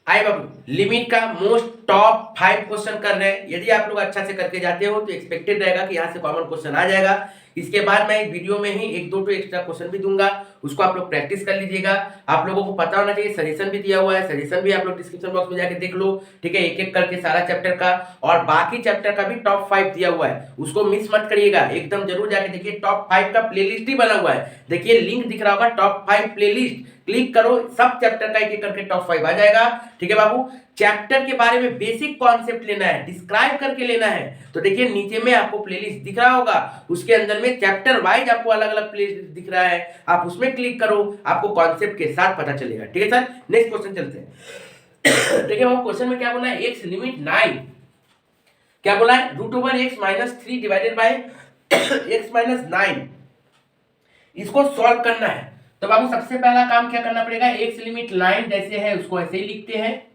आए बाबू, लिमिट का most top 5 question कर रहे हैं। यदि आप लोग अच्छा से करके जाते हो तो एक्सपेक्टेड रहेगा कि यहाँ से कॉमन क्वेश्चन आ जाएगा। इसके बाद मैं इस वीडियो में ही एक दो तो एक्स्ट्रा क्वेश्चन भी दूंगा, उसको आप लोग प्रैक्टिस कर लीजिएगा। आप लोगों को पता होना चाहिए, सजेशन भी दिया हुआ है, सजेशन भी आप लोग डिस्क्रिप्शन बॉक्स में जाके देख लो, ठीक है, एक एक करके सारा चैप्टर का, और बाकी चैप्टर का भी टॉप 5 दिया हुआ है, उसको मिस मत करिएगा, एकदम जरूर जाके देखिए। टॉप 5 का प्लेलिस्ट ही बना हुआ है, देखिए लिंक दिख रहा होगा, टॉप 5 प्लेलिस्ट, क्लिक करो, सब चैप्टर का एक एक करके टॉप 5 आ जाएगा, ठीक है बाबू। चैप्टर के बारे में बेसिक कॉन्सेप्ट लेना है, डिस्क्राइब करके लेना है, तो देखिए नीचे में आपको प्लेलिस्ट दिख रहा होगा, उसके अंदर में चैप्टर वाइज आपको अलग अलग प्लेलिस्ट दिख रहा है, आप उसमें क्लिक करो, आपको कॉन्सेप्ट के साथ पता चलेगा, ठीक है सर। नेक्स्ट क्वेश्चन चलते हैं। देखिए बाबू, क्वेश्चन में क्या बोला है, एक्स लिमिट 9, क्या बोला है, √(x-3) डिवाइडेड बाय x-9, इसको सॉल्व करना है। तो बाबू सबसे पहला काम क्या करना पड़ेगा, एक्स लिमिट 9 जैसे है उसको ऐसे ही लिखते हैं।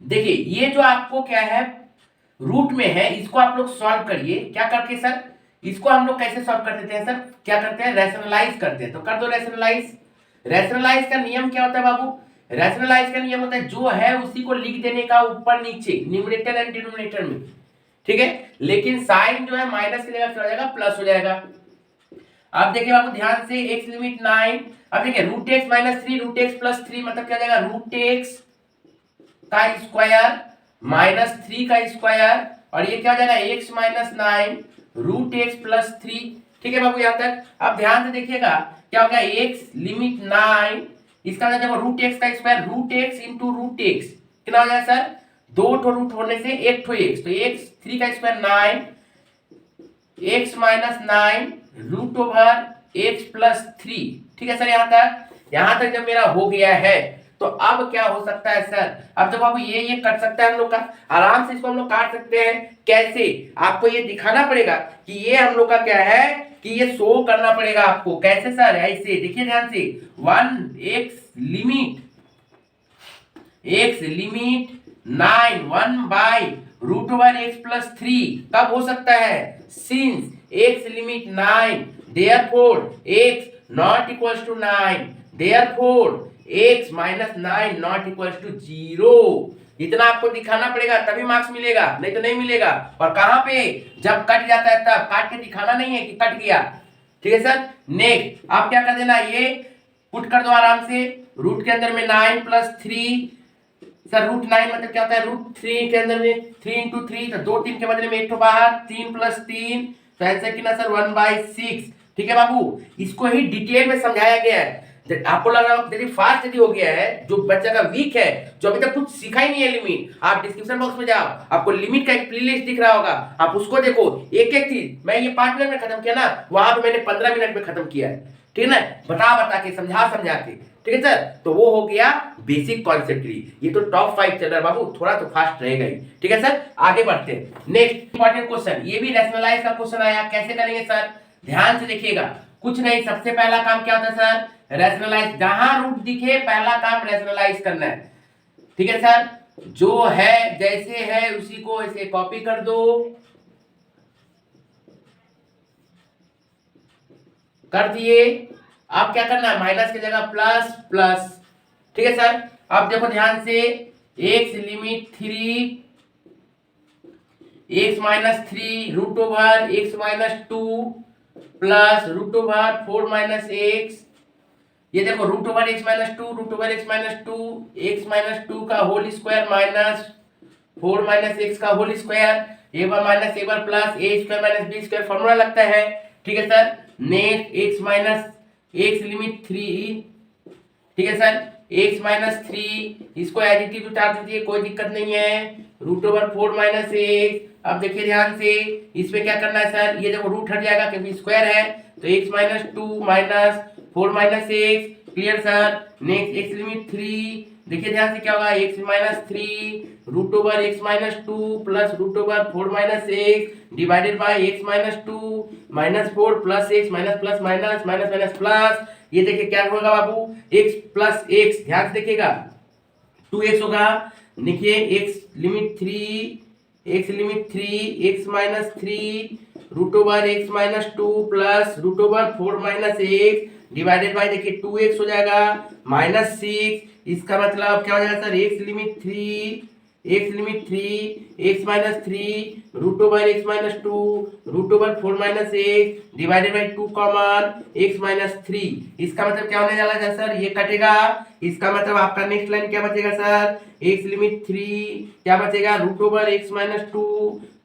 देखिए ये जो आपको क्या है रूट में है, इसको आप लोग सॉल्व करिए, क्या करके सर, इसको हम लोग कैसे सॉल्व कर देते हैं सर, क्या करते हैं, रैशनलाइज करते हैं। तो कर दो रैशनलाइज। रैशनलाइज का नियम क्या होता है बाबू, रैशनलाइज का नियम होता है जो है उसी को लिख देने का ऊपर नीचे, न्यूमरेटर एंड डिनोमिनेटर में, ठीक है। लेकिन साइन जो है माइनस की जगह क्या हो जाएगा, प्लस हो जाएगा। अब देखिए बाबू ध्यान से, एक्स लिमिट 9, अब देखिए √(x-3) √(x+3) मतलब क्या हो जाएगा, √(x का स्क्वायर माइनस 3 का स्क्वायर, और ये क्या हो जाएगा, x-9 √(x+3), ठीक है बाबू यहाँ तक। अब ध्यान से देखिएगा क्या होगा, x लिमिट 9, इसका देखो √(x का स्क्वायर, √(x into √(x) कितना हो जाएगा सर, दो ठो रूट होने से एक ठो x, तो x 3 का स्क्वायर 9, x-9 √(x+3), ठीक है सर। यहां तक जब मेरा हो गया है तो अब क्या हो सकता है सर, अब देखो बाबू ये कट सकता है हम लोग का, आराम से इसको हम लोग काट सकते हैं। कैसे, आपको ये दिखाना पड़ेगा कि ये हम लोग का क्या है, कि ये शो करना पड़ेगा आपको। कैसे सर, ऐसे देखिए ध्यान से, 1 कब हो सकता है, since x limit 9, therefore x not equals to 9, therefore x-9 not equals to 0। इतना आपको दिखाना पड़ेगा तभी मार्क्स मिलेगा, नहीं तो नहीं मिलेगा। और कहां पे, जब कट जाता है तब, काट के दिखाना नहीं है कि कट गया, ठीक है सर। नेक्स्ट आप क्या कर देना, ये पुट कर दो आराम से, रूट के अंदर में 9 + 3, सर √9 मतलब क्या होता है, √3 के अंदर में 3 × 3, तो 2 3 के बदले में एक तो बाहर, 3 + 3, तो आंसर कितना सर 1/6, ठीक है बाबू। इसको ही डिटेल में समझाया गया है। आपको लग रहा है यदि फास्ट यदि हो गया है, जो बच्चा का वीक है, जो अभी तक कुछ सीखा ही नहीं है लिमिट, आप डिस्क्रिप्शन बॉक्स में जाओ, आपको लिमिट का एक प्लेलिस्ट दिख रहा होगा, आप उसको देखो, एक एक चीज मैं ये 5 मिनट में खत्म किया ना, वहां पे मैंने 15 मिनट में खत्म किया है, ठीक है ना, बता के समझा के, ठीक है सर। तो वो हो गया बेसिक कॉन्सेप्ट की, ये तो टॉप 5 चल रहा है बाबू, थोड़ा तो फास्ट रहेगा ही, ठीक है सर। आगे बढ़ते हैं, नेक्स्ट इंपॉर्टेंट क्वेश्चन, ये भी रैशनलाइज का क्वेश्चन आया, कैसे करेंगे सर, ध्यान से देखिएगा। कुछ नहीं, सबसे पहला काम क्या होता है सर, रैशनलाइज, जहां रूट दिखे पहला काम रैशनलाइज करना है, ठीक है सर। जो है जैसे है उसी को ऐसे कॉपी कर दो, कर दिए। अब क्या करना है, माइनस की जगह प्लस प्लस, ठीक है सर। अब देखो ध्यान से, x limit 3, x-3 √(x-2) plus √4 - x, ये देखो √(x-2) x-2 का होल स्क्वायर माइनस 4 - x का होल स्क्वायर, एक बार माइनस एक बार प्लस, a² - b² फॉर्मूला लगता है, ठीक है सर। नेक्स्ट x लिमिट 3, ठीक है सर, x-3 इसको एडिटिव उतार दीजिए, कोई दिक्कत नहीं है, √4 - x। अब देखिए ध्यान से, इसमें क्या करना है सर, ये देखो रूट हट जाएगा क्योंकि स्क्वायर है, तो x-2 minus 4 - x, clear sir. Next x limit 3, देखिए ध्यान से क्या होगा, x-3 √(x-2) plus √4 - x divided by x-2 -4 plus x minus plus minus minus minus plus, ये देखिए क्या होगा बाबू, x प्लस x, ध्यान से देखिएगा 2x होगा, देखिए x limit 3 x-3 √(x-2) plus √4 - x divided by देखिए 2x हो जाएगा -6, इसका मतलब क्या हो जाएगा sir, x limit 3, x minus 3 root over x minus 2 root over 4 minus x divided by 2 common x minus 3। इसका मतलब क्या होने वाला है सर, ये कटेगा, इसका मतलब आपका नेक्स्ट लाइन क्या बचेगा सर, x लिमिट 3 क्या बचेगा, root over x minus 2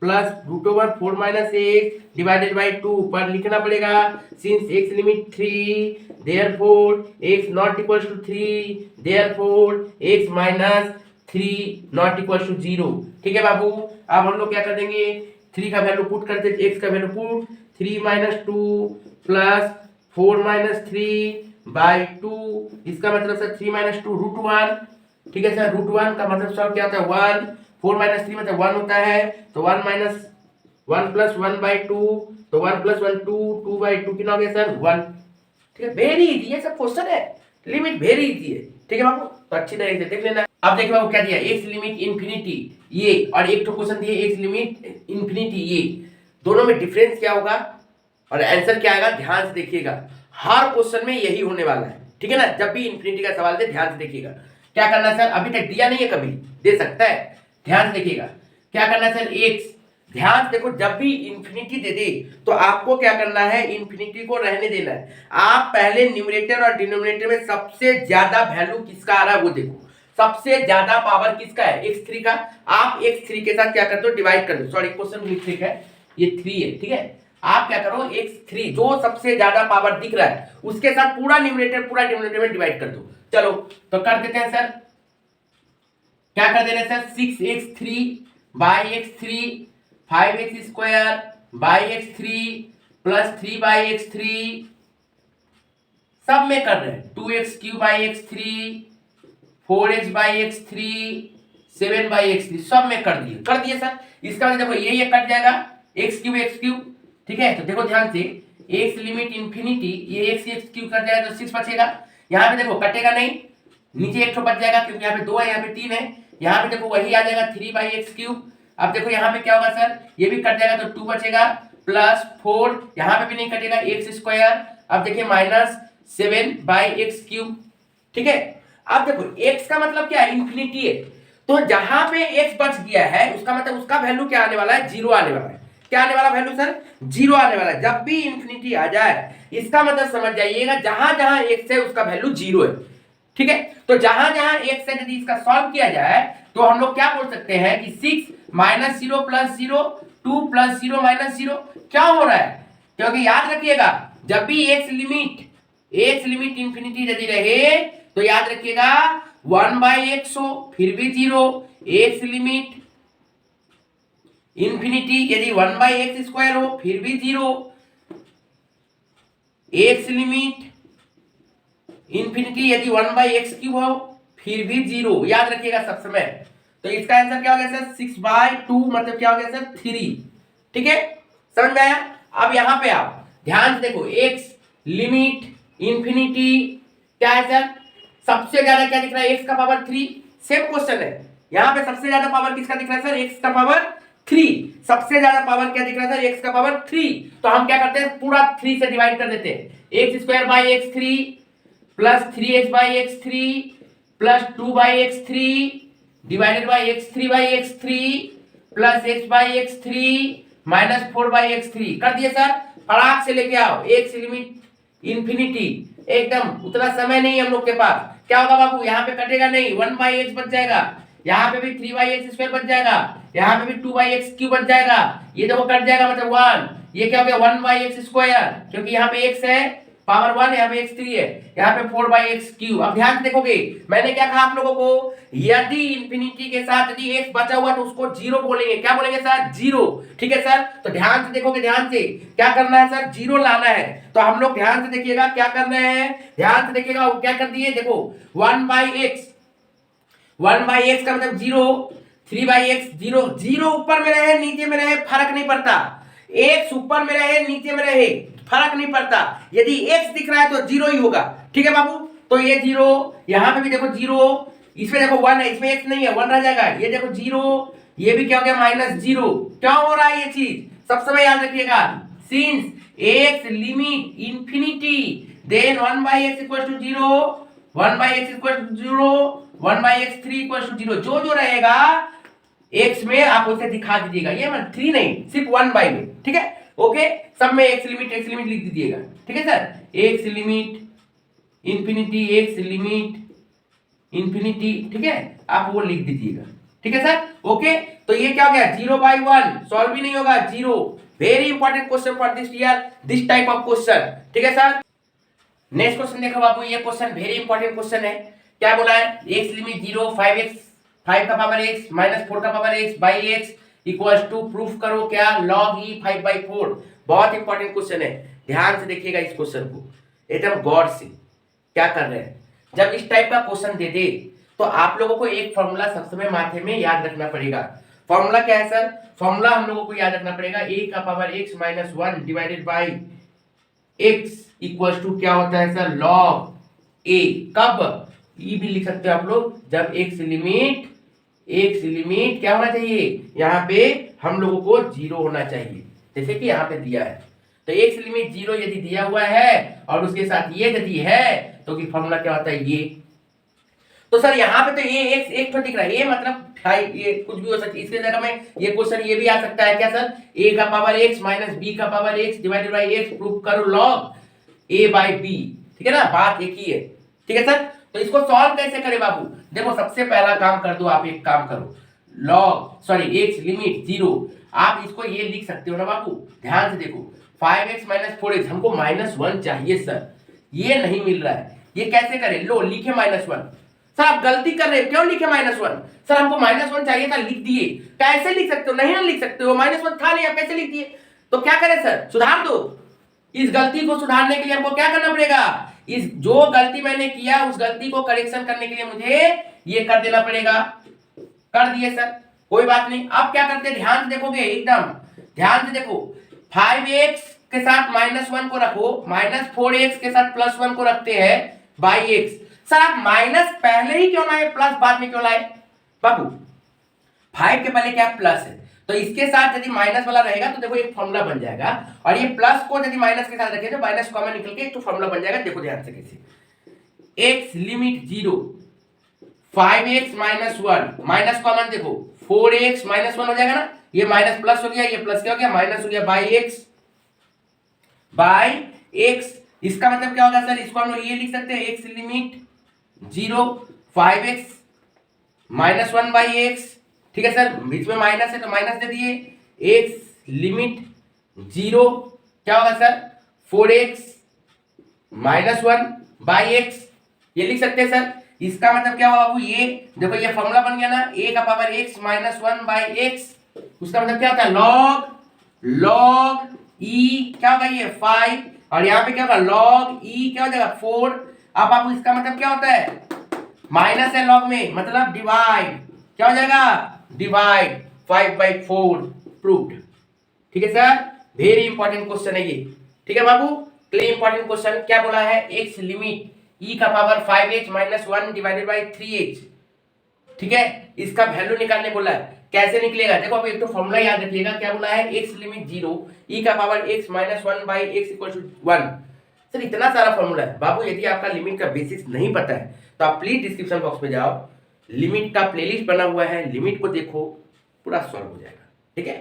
plus root over 4 minus x divided by 2 पर लिखना पड़ेगा, since x limit 3 therefore x not equals to 3 therefore x minus 3 not equal to 0। ठीक है बाबू, अब हम लोग क्या कर देंगे, 3 का वैल्यू पुट करते, x का value put 3 minus 2 plus 4 minus 3 by 2, इसका मतलब सर 3 माइनस 2 रूट 1। ठीक है सर, रूट 1 का मतलब सर क्या होता है 1, 4 माइनस 3 मतलब 1 होता है, तो 1 माइनस 1 प्लस 1 बाई 2, तो 1 प्लस 1 2, 2 बाई 2 कितना हो गया सर 1। ठीक है, वेरी इजी है सब क्वेश्चन है, लिमिट वेरी इजी है। ठीक है बाबू, तो अच्छी तरह से देख लेना। अब देखिए बाबू क्या दिया, x लिमिट इन्फिनिटी ये, और एक तो क्वेश्चन दिए x लिमिट इन्फिनिटी ये, दोनों में डिफरेंस क्या होगा और आंसर क्या आएगा, ध्यान से देखिएगा, हर क्वेश्चन में यही होने वाला है। ठीक है ना, जब भी इन्फिनिटी का सवाल दे ध्यान से देखिएगा। क्या करना है सर, अभी तक दिया नहीं है, कभी दे सकता है, ध्यान से देखिएगा। क्या करना है सर, x, ध्यान से देखो, जब भी इन्फिनिटी दे दे तो आपको क्या करना है, इन्फिनिटी को रहने देना है। आप पहले न्यूमरेटर और डिनोमिनेटर में सबसे ज्यादा वैल्यू किसका आ रहा है वो देखो, सबसे ज्यादा पावर किसका है, x3 का। आप x3 के साथ क्या कर दो, डिवाइड कर दो, सॉरी क्वेश्चन मिस्टेक है, ये 3 है। ठीक है, आप क्या करो, x3 जो सबसे ज्यादा पावर दिख रहा है उसके साथ पूरा न्यूमरेटर पूरा डिनोमिनेटर में डिवाइड कर दो। चलो तो कर देते हैं सर, क्या कर दे रहे हैं sir, 6x3 by x3 5x square by x3 plus 3 by x3, सब में कर रहे हैं 2x cube by x3 4x by x3 7 by x3, सब में कर दिए सर। इसका मतलब देखो ये कट जाएगा x क्यूब, ठीक है। तो देखो ध्यान से, x लिमिट इंफिनिटी, ये x क्यूब कर जाएगा तो 6 बचेगा। यहाँ पे देखो कटेगा नहीं, नीचे एक तो बच जाएगा क्योंकि यहाँ पे 2 है, यहाँ पे 3 है। यहाँ पे देखो वही आ जाएगा 3 बाई एक्स क्यूब। अब देखो यहाँ पे क्या होगा सर, ये भी कट जाएगा तो 2 बचेगा प्लस 4, यहाँ पे भी नहीं कटेगा, एक्स स्क्वायर। अब देखिए माइनस 7 बाई एक्स क्यूब, ठीक है। अब देखो x का मतलब क्या है, इंफिनिटी है, तो जहां पे x बच गया है उसका मतलब उसका वैल्यू क्या आने वाला है, 0 आने वाला है। क्या आने वाला वैल्यू सर, 0 आने वाला है। जब भी इंफिनिटी आ जाए इसका मतलब समझ जाइएगा जहां जहां x है उसका वैल्यू 0 है, ठीक है। तो जहां जहां x है यदि इसका सॉल्व किया जाए तो हम लोग क्या बोल सकते हैं कि 6 माइनस 0 प्लस 0 2 प्लस 0 माइनस 0 क्या हो रहा है, क्योंकि याद रखिएगा जब भी x लिमिट इंफिनिटी यदि रहे तो याद रखिएगा 1 बाई एक्स हो फिर भी 0, एक्स लिमिट इंफिनिटी यदि 1 बाई एक्स स्क्वायर हो फिर भी 0, एक्स लिमिट इंफिनिटी यदि 1 बाई एक्स क्यूब हो फिर भी 0, याद रखिएगा सब समय। तो इसका आंसर क्या हो गया सर, 6 बाई 2 मतलब क्या हो गया सर 3, ठीक है, समझ में आया। अब यहां पे आप ध्यान से देखो, एक्स लिमिट इंफिनिटी क्या है सर, सबसे ज्यादा क्या दिख रहा है, एक्स का पावर 3, सेम क्वेश्चन है। यहाँ पे सबसे ज्यादा पावर किसका दिख रहा है सर, एक्स का पावर 3, सबसे ज्यादा पावर क्या दिख रहा है सर, एक्स का पावर 3। तो हम क्या करते हैं, पूरा 3 से डिवाइड कर देते हैं, x square by x 3 plus 3x by x 3 plus 2 by x 3 divided by x 3 by x 3 plus x by x 3 minus 4 by x 3 कर दिए सर। फटाक से लेके आओ, एक्स लिमिट इंफिनिटी, एकदम उतना समय नहीं है हम लोग के पास। क्या होगा बाबू, यहाँ पे कटेगा नहीं, 1 बाई एक्स बच जाएगा, यहाँ पे भी 3 बाई एक्स स्क्वायर बच जाएगा, यहाँ पे भी 2 बाई एक्स क्यूब बच जाएगा, ये देखो कट जाएगा मतलब 1, ये क्या हो गया 1 बाई एक्स स्क्वायर, क्योंकि यहाँ पे x है पावर 1, यहाँ पे x3 है, यहाँ पे 4 बाई एक्स क्यूब। अब ध्यान से देखोगे मैंने क्या कहा आप लोगों को, यदि इंफिनिटी के साथ यदि x बचा हुआ तो उसको 0 बोलेंगे, क्या बोलेंगे सर, 0, ठीक है सर। तो ध्यान से देखोगे, ध्यान से क्या करना है सर, 0 लाना है। तो हम लोग ध्यान से देखिएगा क्या कर रहे हैं, ध्यान से देखिएगा क्या कर दिए, देखो 1 बाई एक्स का मतलब 0, 3 बाई एक्स 0, 0 ऊपर में रहे नीचे में रहे फर्क नहीं पड़ता, x ऊपर में रहे नीचे में रहे फर्क नहीं पड़ता, यदि x दिख रहा है तो 0 ही होगा, ठीक है बाबू। तो ये 0, यहां पे भी देखो 0, इसमें देखो 1 है, इसमें x नहीं है 1 रह जाएगा, ये देखो 0, ये भी क्या हो गया -0। क्या हो रहा है ये चीज सब समय याद रखिएगा, since x limit infinity then 1/x equal to 0, 1/x equal to 0, 1/x 3 equal to 0। जो जो रहेगा x में आप उसे दिखा दीजिएगा, ये मतलब 3 नहीं, सिर्फ 1/, में ठीक है। ओके, सब में x लिमिट लिख दीजिएगा, ठीक है sir. x limit infinity, x limit infinity, ठीक है, आप वो लिख दीजिएगा, ठीक है सर। ओके, तो ये क्या हो गया 0/1, सॉल्व भी नहीं होगा 0। Very important question for this year, this type of question, ठीक है सर। नेक्स्ट क्वेश्चन देखो बाबू, ये क्वेश्चन वेरी इंपॉर्टेंट क्वेश्चन है। क्या बोला है, x लिमिट 0, 5x 5 का पावर x माइनस 4 का power x by x equals to proof करो क्या, log e 5/4। बहुत इंपॉर्टेंट क्वेश्चन है, ध्यान से देखिएगा इस क्वेश्चन को एकदम गौर से। क्या कर रहे हैं, जब इस टाइप का क्वेश्चन दे दे तो आप लोगों को एक फॉर्मूला सबसे में माथे में याद रखना पड़ेगा। फॉर्मूला क्या है सर, फॉर्मूला हम लोगों को याद रखना पड़ेगा a का power x minus 1 divided by x equals to क्या होता है सर, log a। कब, e भी लिख सकते हो आप लोग, जब x लिमिट क्या होना चाहिए, यहाँ पे हम लोगों को 0 होना चाहिए, जैसे कि यहाँ पे दिया है। तो x लिमिट 0 यदि दिया हुआ है और उसके साथ ये यदि है तो कि फॉर्मूला क्या होता है ये। तो सर यहाँ पे तो ये एक तो दिख रहा है, ये मतलब ये कुछ भी हो सकता है, इसके जगह में ये क्वेश्चन ये भी आ सकता है क्या सर, a का पावर x माइनस b का power x divided by x proof करो log a बाई b, ठीक है ना, बात एक ही है, ठीक है सर। तो इसको सॉल्व कैसे करें बाबू, देखो सबसे पहला काम कर दो आप, एक काम करो, x लिमिट 0, आप इसको ये लिख सकते हो ना बाबू, ध्यान से देखो 5x माइनस 4x, हमको -1 चाहिए सर, ये नहीं मिल रहा है, ये कैसे करें, लो लिखे -1। सर आप गलती कर रहे हो, क्यों लिखे -1, सर हमको -1 चाहिए था, लिख दिए। कैसे लिख सकते हो, नहीं ना लिख सकते हो, -1 था नहीं, आप कैसे लिख दिए। तो क्या करें सर, सुधार दो। इस गलती को सुधारने के लिए हमको क्या करना पड़ेगा, इस जो गलती मैंने किया उस गलती को करेक्शन करने के लिए मुझे ये कर देना पड़ेगा। कर दिए सर, कोई बात नहीं। अब क्या करते हैं, ध्यान से देखोगे, एकदम ध्यान से देखो, 5x के साथ -1 को रखो, -4x के साथ +1 को रखते हैं बाई x। सर आप माइनस पहले ही क्यों लाए, प्लस बाद में क्यों लाए बाबू, 5 के पहले क्या प्लस है, तो इसके साथ यदि माइनस वाला रहेगा तो देखो एक फॉर्मूला बन जाएगा, और ये प्लस को यदि माइनस के साथ रखें तो माइनस कॉमन निकल के एक तो फॉर्मूला बन जाएगा। देखो ध्यान से कैसे, x limit 0, 5x minus 1 minus common देखो 4x माइनस 1 हो जाएगा ना, ये माइनस प्लस हो गया, ये प्लस क्या हो गया, माइनस हो गया बाई x। इसका मतलब क्या होगा सर, इसको हम लोग ये लिख सकते हैं, x limit 0, 5x minus 1 by x, ठीक है सर, बीच में माइनस है तो माइनस दे दिए, x लिमिट 0 क्या होगा sir, 4x minus 1 by x, ये लिख सकते हैं सर। इसका मतलब क्या होगा बाबू, ये देखो ये फॉर्मूला बन गया ना, a का power x minus 1 by x, उसका मतलब क्या होता है, log e क्या होगा ये 5, और यहाँ पे क्या होगा log e क्या हो जाएगा 4। अब आपको इसका मतलब क्या होता है, माइनस है लॉग में, मतलब डिवाइड, क्या हो जाएगा डिवाइड 5/4 प्रूव्ड, ठीक है सर। वेरी इंपॉर्टेंट क्वेश्चन है ये, ठीक है बाबू, क्लियर इंपॉर्टेंट क्वेश्चन। क्या बोला है, x लिमिट e का power 5h minus 1 divided by 3h, ठीक है, इसका वैल्यू निकालने बोला है। कैसे निकलेगा, देखो अब एक तो फॉर्मूला याद रखिएगा, क्या बोला है, x लिमिट 0, e का power x minus 1 by x equal to 1। Sir इतना सारा फॉर्मूला है बाबू, यदि आपका लिमिट का बेसिक्स नहीं पता है तो आप प्लीज डिस्क्रिप्शन बॉक्स में जाओ, लिमिट का प्लेलिस्ट बना हुआ है, लिमिट को देखो, पूरा सॉल्व हो जाएगा, ठीक है।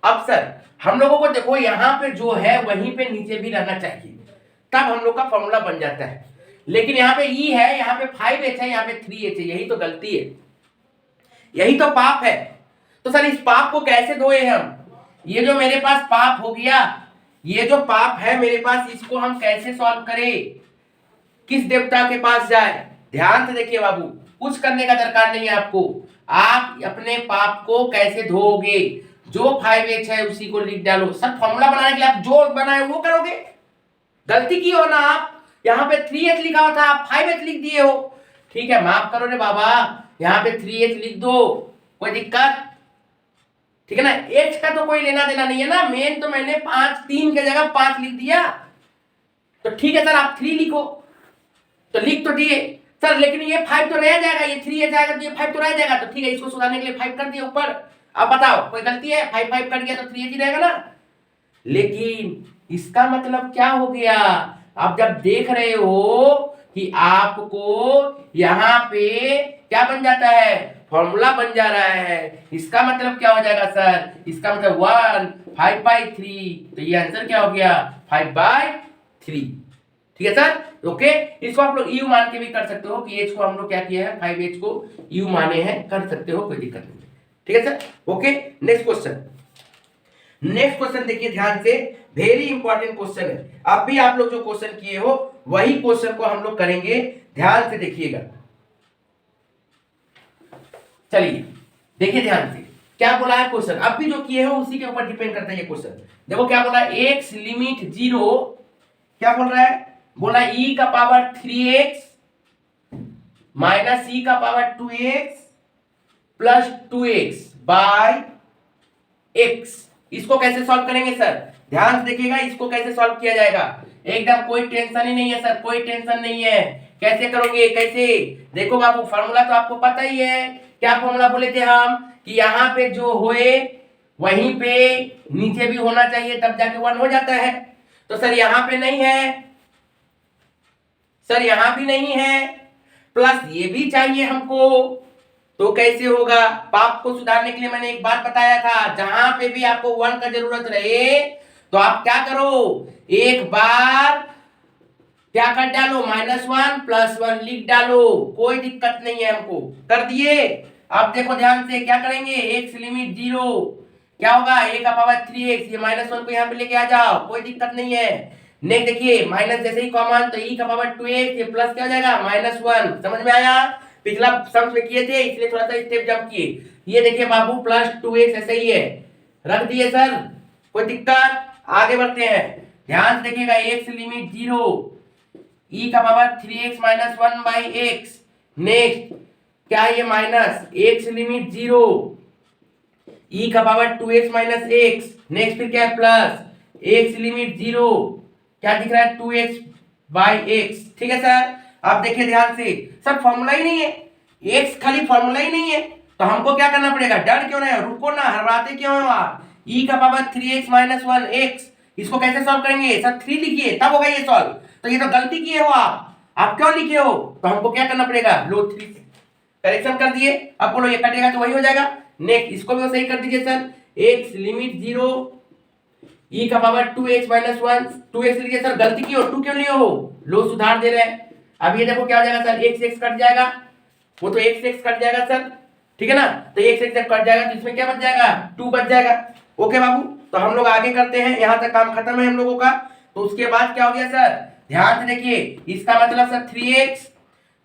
अब सर हम लोगों को देखो यहाँ पे जो है वहीं पे नीचे भी रहना चाहिए, तब हम लोग का फॉर्मूला बन जाता है, लेकिन यहाँ पे e है, यहाँ पे 5h है, यहाँ पे 3h है, यही तो गलती है, यही तो पाप है। तो सर इस पाप को कैसे धोए हम, ये जो मेरे पास पाप हो गया, ये जो पाप है मेरे पास, इसको हम कैसे सॉल्व करें, किस देवता के पास जाए। ध्यान से देखिए बाबू, कुछ करने का दरकार नहीं है आपको, आप अपने पाप को कैसे धोओगे, जो 5h है उसी को लिख डालो। सर फॉर्मूला बनाने के लिए आप जो बनाए वो करोगे, गलती की हो ना आप, यहाँ पे 3h लिखा हुआ था आप 5h लिख दिए हो, ठीक है माफ करो रे बाबा, यहाँ पे 3h लिख दो, कोई दिक्कत, ठीक है ना, h का तो कोई लेना देना नहीं है ना, मेन तो मैंने 3 के जगह 5 लिख दिया, तो ठीक है सर आप 3 लिखो, तो लिख तो दिए सर, लेकिन ये 5 तो रह जाएगा, ये 3 जाएगा तो ये 5 तो रह जाएगा, तो ठीक है इसको सुधारने के लिए 5 कर दिया ऊपर। अब बताओ कोई गलती है, 5 कट गया तो 3 ही रहेगा ना, लेकिन इसका मतलब क्या हो गया, आप जब देख रहे हो कि आपको यहाँ पे क्या बन जाता है, फॉर्मूला बन जा रहा है, इसका मतलब क्या हो जाएगा सर, इसका मतलब 1/5/3, तो ये आंसर क्या हो गया 5/3। ठीक है सर, ओके। इसको आप लोग यू मान के भी कर सकते हो कि एच को हम लोग क्या किया है 5h को यू माने हैं, कर सकते हो, कोई दिक्कत नहीं। ठीक है sir, okay. Next question, next question देखिए ध्यान से, वेरी इंपॉर्टेंट क्वेश्चन है। अब भी आप लोग जो क्वेश्चन किए हो वही क्वेश्चन को हम लोग करेंगे, ध्यान से देखिएगा। चलिए देखिए ध्यान से, क्या बोला है क्वेश्चन, अब भी जो किए हो उसी के ऊपर डिपेंड करता है ये क्वेश्चन। देखो क्या बोला है, x लिमिट 0, क्या बोल रहा है, बोला e का पावर 3x माइनस e का power 2x plus 2x by x। इसको कैसे सॉल्व करेंगे सर, ध्यान से देखिएगा, इसको कैसे सॉल्व किया जाएगा, एकदम कोई टेंशन ही नहीं है सर, कोई टेंशन नहीं है। कैसे करोगे, कैसे, देखो बाबू फॉर्मूला तो आपको पता ही है, क्या फॉर्मूला बोले थे हम कि यहाँ पे जो होए वहीं पे नीचे भी होना चाहिए, तब जाके 1 हो जाता है। तो सर यहाँ पे नहीं है, सर यहाँ भी नहीं है, प्लस ये भी चाहिए हमको, तो कैसे होगा। पाप को सुधारने के लिए मैंने एक बात बताया था, जहां पे भी आपको 1 का जरूरत रहे तो आप क्या करो, एक बार क्या कर डालो, -1 + 1 लिख डालो, कोई दिक्कत नहीं है हमको, कर दिए। अब देखो ध्यान से क्या करेंगे, x लिमिट 0 क्या होगा, a का पावर 3x, ये -1 को यहाँ पे लेके आ जाओ, कोई दिक्कत नहीं है। नेक्स्ट देखिए, माइनस जैसे ही कॉमन, तो e का पावर 2x, ये प्लस क्या हो जाएगा -1, समझ में आया, पिछला सम्स में किए थे इसलिए थोड़ा सा स्टेप जंप किए। ये देखिए बाबू प्लस 2x ऐसे ही है, रख दिए सर, कोई दिक्कत, आगे बढ़ते हैं। ध्यान से देखिएगा, x लिमिट 0, e का पावर 3x - 1/x, नेक्स्ट क्या है ये माइनस, x लिमिट 0, e का पावर 2x - x, नेक्स्ट फिर क्या है प्लस, x लिमिट 0, क्या दिख रहा है 2x/x। ठीक है सर, अब देखिए ध्यान से, सब फॉर्मूला ही नहीं है, x खाली फॉर्मूला ही नहीं है, तो हमको क्या करना पड़ेगा, डर क्यों नहीं, रुको ना, हड़बड़ाते क्यों हो आप। e का पावर 3x - 1x, इसको कैसे सॉल्व करेंगे सर, 3 लिखिए तब होगा ये सॉल्व, तो ये तो गलती किए हो आप क्यों लिखे हो, तो हमको क्या करना पड़ेगा, लो 3 करेक्शन कर दिए, अब बोलो ये कटेगा तो वही हो जाएगा। नेक्स्ट इसको भी सही कर दीजिए सर, x लिमिट 0, e का पावर 2x - 1, 2x लीजिए सर, गलती की हो, 2 क्यों लिए हो, लो सुधार दे रहे हैं। अब ये देखो क्या हो जाएगा सर, x कट जाएगा, वो तो x कट जाएगा सर, ठीक है ना, तो x कट जाएगा तो इसमें क्या बच जाएगा, 2 बच जाएगा। ओके बाबू, तो हम लोग आगे करते हैं, यहाँ तक काम खत्म है हम लोगों का। तो उसके बाद क्या हो गया सर, ध्यान से देखिए, इसका मतलब सर 3x,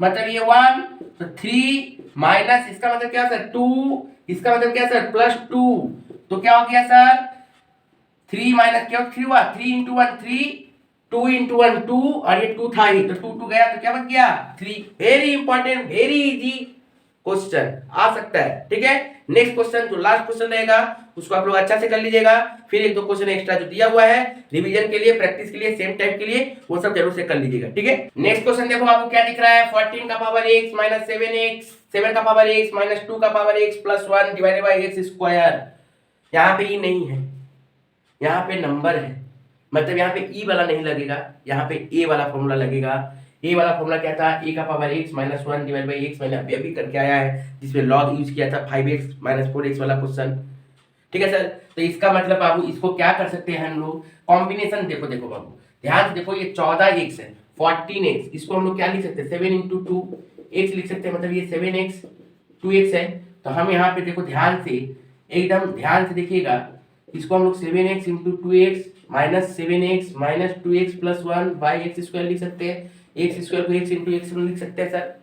मतलब ये 1, तो 3 माइनस इसका मतलब क्या सर 2, इसका मतलब क्या सर +2, तो क्या हो गया सर 3 माइनस क्या 3 हुआ, 3 × 1 3, 2 × 1 2, और ये 2 था ही, तो 2 गया तो क्या बच गया 3। Very important, very easy question आ सकता है, ठीक है। नेक्स्ट क्वेश्चन जो लास्ट क्वेश्चन रहेगा उसको आप लोग अच्छा से कर लीजिएगा, फिर 1-2 क्वेश्चन एक्स्ट्रा जो दिया हुआ है रिवीजन के लिए, प्रैक्टिस के लिए, सेम टाइप के लिए, वो सब जरूर से कर लीजिएगा, ठीक है। नेक्स्ट क्वेश्चन देखो आपको क्या दिख रहा है, 14 का पावर x - 7x, 7 का पावर x - 2 का power x + 1 divided by x²। यहाँ पे e नहीं है, यहाँ पे नंबर है, मतलब यहाँ पे e वाला नहीं लगेगा, यहाँ पे a वाला फॉर्मूला लगेगा। a वाला फॉर्मूला क्या था, a का power x - 1 divide by x, मैंने अभी करके आया है जिसमें लॉग यूज किया था 5x - 4x वाला क्वेश्चन, ठीक है सर। तो इसका मतलब बाबू इसको क्या कर सकते हैं हम लोग, कॉम्बिनेशन देखो बाबू, ध्यान से देखो, ये 14x है, 14x, इसको हम लोग क्या लिख सकते हैं 7 × 2 x लिख सकते हैं, मतलब ये 7x 2x है। तो हम यहाँ पे देखो ध्यान से, एकदम ध्यान से देखिएगा, इसको हम लोग 7x × 2x - 7x - 2x + 1/x² लिख सकते हैं, x² को x × x लिख सकते हैं सर,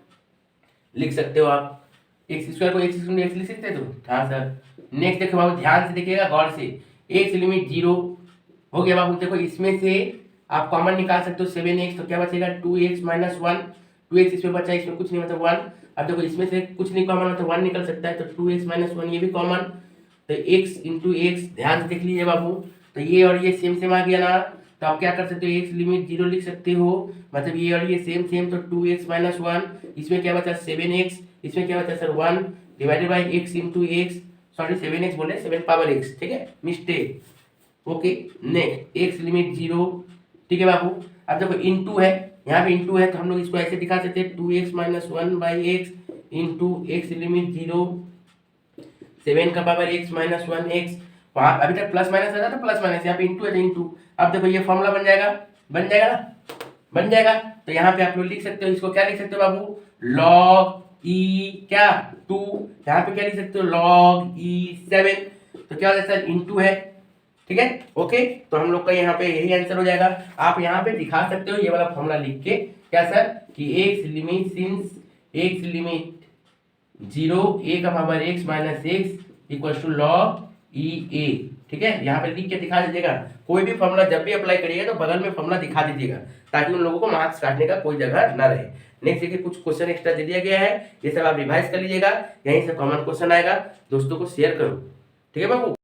लिख सकते हो आप, x² को x × x लिख सकते हैं तो, हाँ सर। नेक्स्ट देखो बाबू, ध्यान से देखिएगा गौर से, x लिमिट 0 हो गया बाबू, देखो इसमें से आप कॉमन निकाल सकते हो 7x, तो क्या बचेगा 2x - 1, 2x इसमें बचा, इसमें कुछ नहीं मतलब 1। अब देखो इसमें से कुछ नहीं कॉमन मतलब 1 निकल सकता है, तो 2x - 1 ये भी कॉमन, तो x × x, ध्यान से देख लीजिए बाबू, तो ये और ये सेम आ गया ना, तो आप क्या कर सकते हो, x लिमिट 0 लिख सकते हो, मतलब ये और ये सेम, तो 2x - 1, इसमें क्या बचा 7x, इसमें क्या बचा sir 1 divided by x × x, sorry 7x बोले 7 पावर x, ठीक है, mistake. Okay, next x limit 0, ठीक है बाबू। अब देखो इनटू है, यहाँ पे इनटू है तो हम लोग इसको ऐसे दिखा सकते हैं 2x minus 1/x into x limit 0 7 का पावर x माइनस 1x। वहाँ अभी तक प्लस माइनस आता था, प्लस माइनस, यहाँ पे इंटू है तो इंटू। अब देखो ये फॉर्मूला बन जाएगा ना, बन जाएगा। तो यहाँ पे आप लोग लिख सकते हो, इसको क्या लिख सकते हो बाबू, log e क्या 2, यहाँ पे क्या लिख सकते हो log e 7। तो क्या हो जाता है, इंटू है, ठीक है। ओके, तो हम लोग का यहाँ पे यही आंसर हो जाएगा। आप यहाँ पे दिखा सकते हो ये वाला फॉर्मूला लिख के, क्या सर, कि x limit since x limit 0 a का power x minus x equal to log e a, ठीक है। यहाँ पे लिख के दिखा दीजिएगा। कोई भी फॉर्मूला जब भी अप्लाई करिएगा तो बगल में फॉर्मूला दिखा दीजिएगा, ताकि उन लोगों को मार्क्स काटने का कोई जगह ना रहे। नेक्स्ट देखिए, कुछ क्वेश्चन एक्स्ट्रा दे दिया गया है, ये सब आप रिवाइज कर लीजिएगा, यहीं से कॉमन क्वेश्चन आएगा। दोस्तों को शेयर करो, ठीक है बाबू।